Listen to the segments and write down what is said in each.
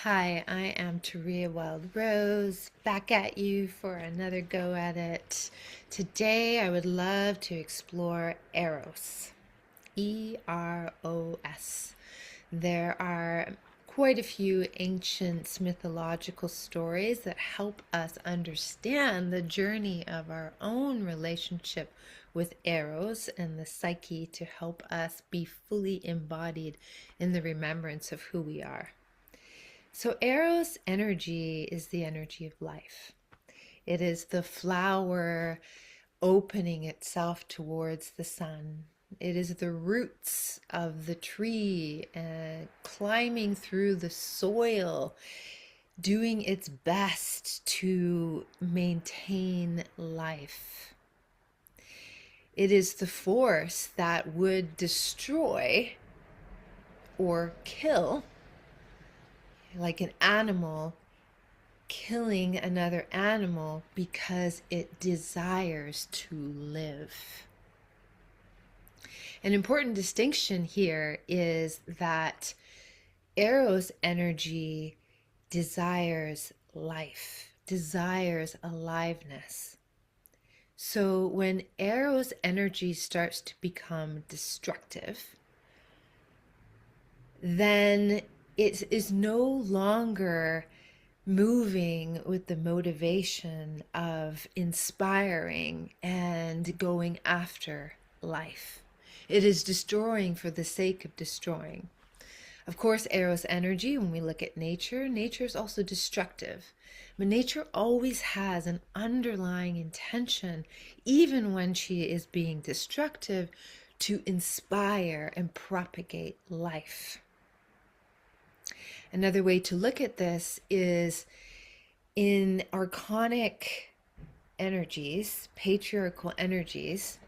Hi, I am Turiya Wild Rose, back at you for another go at it. Today I would love to explore Eros. Eros. There are quite a few ancient mythological stories that help us understand the journey of our own relationship with Eros and the psyche to help us be fully embodied in the remembrance of who we are. So, Eros energy is the energy of life. It is the flower opening itself towards the sun. It is the roots of the tree climbing through the soil, doing its best to maintain life. It is the force that would destroy or kill, like an animal killing another animal because it desires to live. An important distinction here is that Eros energy desires life, desires aliveness. So when Eros energy starts to become destructive, then it is no longer moving with the motivation of inspiring and going after life. It is destroying for the sake of destroying. Of course, Eros energy, when we look at nature, nature is also destructive. But nature always has an underlying intention, even when she is being destructive, to inspire and propagate life. Another way to look at this is in archonic energies, patriarchal energies,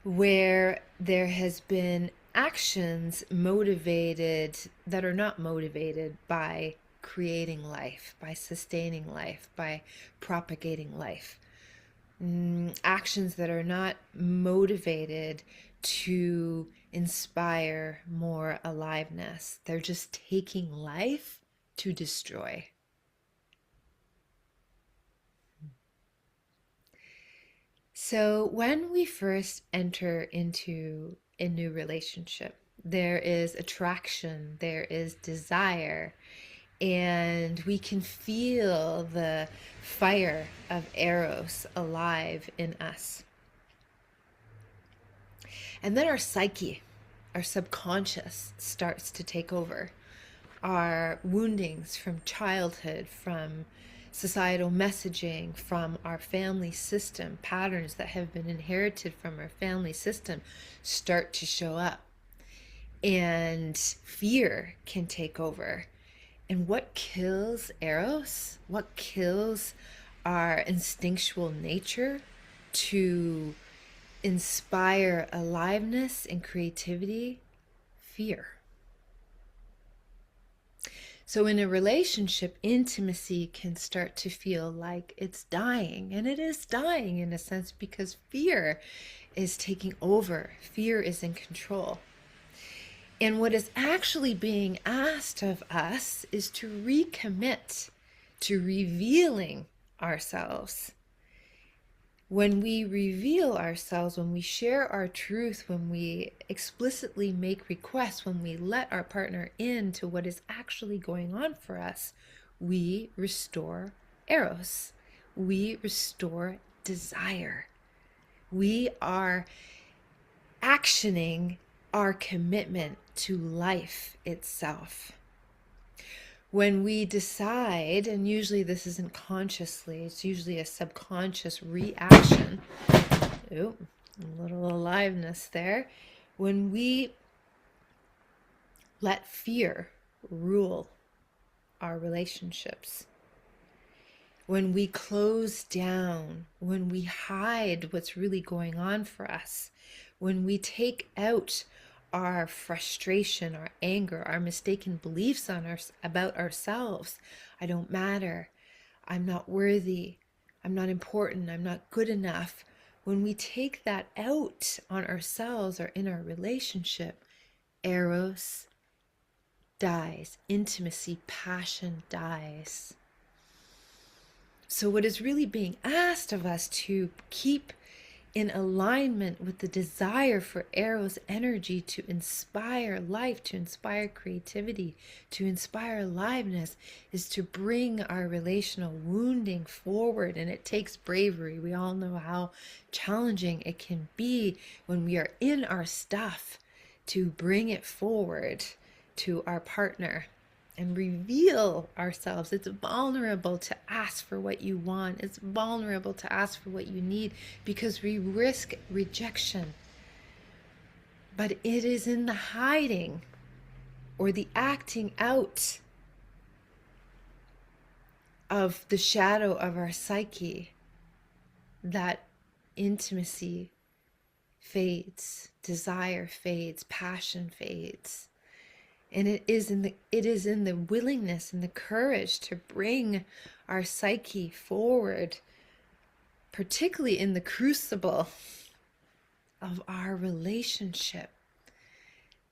where there has been actions motivated that are not motivated by creating life, by sustaining life, by propagating life. Actions that are not motivated to inspire more aliveness. They're just taking life to destroy. So when we first enter into a new relationship, there is attraction, there is desire, and we can feel the fire of Eros alive in us. And then our psyche, our subconscious starts to take over. Our woundings from childhood, from societal messaging, from our family system, patterns that have been inherited from our family system start to show up. And fear can take over. And what kills Eros? What kills our instinctual nature to inspire aliveness and creativity? Fear. So in a relationship, intimacy can start to feel like it's dying. And it is dying in a sense because fear is taking over. Fear is in control. And what is actually being asked of us is to recommit to revealing ourselves. When we reveal ourselves, when we share our truth, when we explicitly make requests, when we let our partner into what is actually going on for us, we restore Eros. We restore desire. We are actioning our commitment to life itself. When we decide, and usually this isn't consciously, it's usually a subconscious reaction. Oh, a little aliveness there. When we let fear rule our relationships, when we close down, when we hide what's really going on for us, when we take out our frustration, our anger, our mistaken beliefs about ourselves. I don't matter. I'm not worthy. I'm not important. I'm not good enough. When we take that out on ourselves or in our relationship, Eros dies. Intimacy, passion dies. So what is really being asked of us to keep in alignment with the desire for Eros energy to inspire life, to inspire creativity, to inspire aliveness, is to bring our relational wounding forward. And it takes bravery. We all know how challenging it can be when we are in our stuff to bring it forward to our partner and reveal ourselves. It's vulnerable to ask for what you want. It's vulnerable to ask for what you need because we risk rejection. But it is in the hiding or the acting out of the shadow of our psyche that intimacy fades, desire fades, passion fades. And it is in the willingness and the courage to bring our psyche forward, particularly in the crucible of our relationship,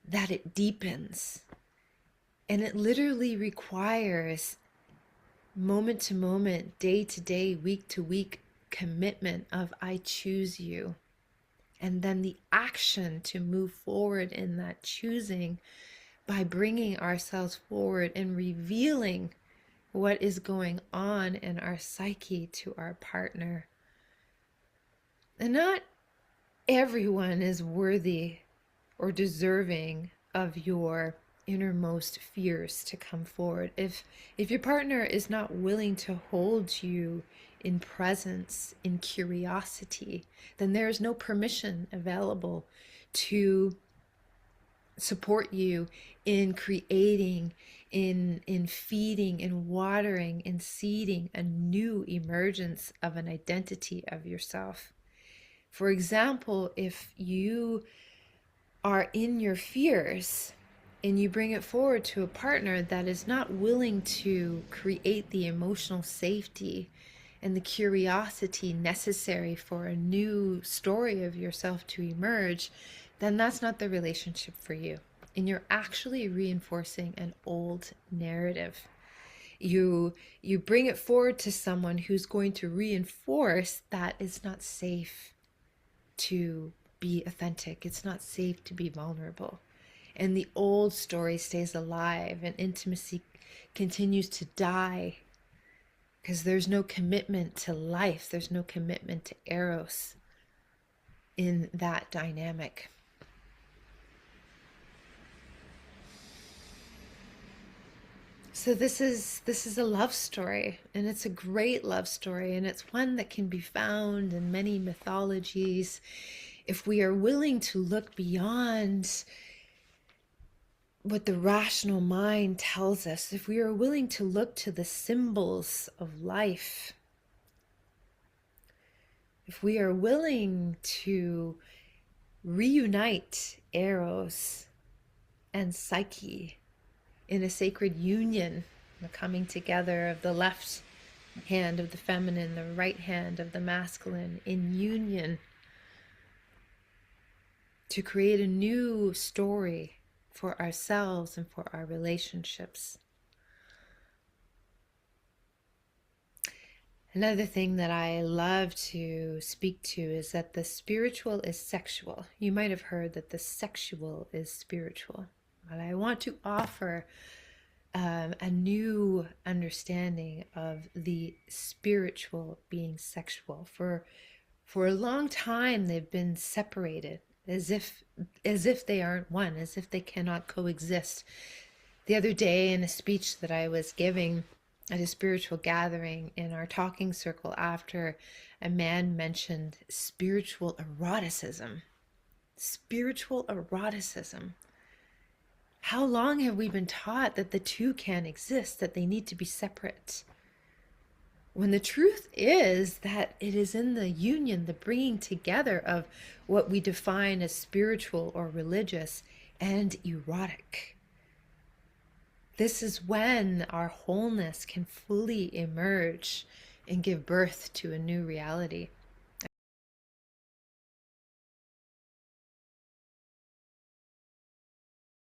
that it deepens. And it literally requires moment to moment, day to day, week to week commitment of I choose you. And then the action to move forward in that choosing by bringing ourselves forward and revealing what is going on in our psyche to our partner. And not everyone is worthy or deserving of your innermost fears to come forward. If your partner is not willing to hold you in presence, in curiosity, then there is no permission available to support you in creating, in feeding, in watering, in seeding a new emergence of an identity of yourself. For example, if you are in your fears and you bring it forward to a partner that is not willing to create the emotional safety and the curiosity necessary for a new story of yourself to emerge, then that's not the relationship for you. And you're actually reinforcing an old narrative. You bring it forward to someone who's going to reinforce that it's not safe to be authentic. It's not safe to be vulnerable. And the old story stays alive and intimacy continues to die because there's no commitment to life. There's no commitment to Eros in that dynamic. So this is a love story, and it's a great love story, and it's one that can be found in many mythologies if we are willing to look beyond what the rational mind tells us, if we are willing to look to the symbols of life, if we are willing to reunite Eros and Psyche in a sacred union, the coming together of the left hand of the feminine, the right hand of the masculine, in union to create a new story for ourselves and for our relationships. Another thing that I love to speak to is that the spiritual is sexual. You might have heard that the sexual is spiritual. But I want to offer a new understanding of the spiritual being sexual. For a long time, they've been separated as if they aren't one, as if they cannot coexist. The other day, in a speech that I was giving at a spiritual gathering in our talking circle, after a man mentioned spiritual eroticism. Spiritual eroticism. How long have we been taught that the two can't exist, that they need to be separate? When the truth is that it is in the union, the bringing together of what we define as spiritual or religious and erotic. This is when our wholeness can fully emerge and give birth to a new reality.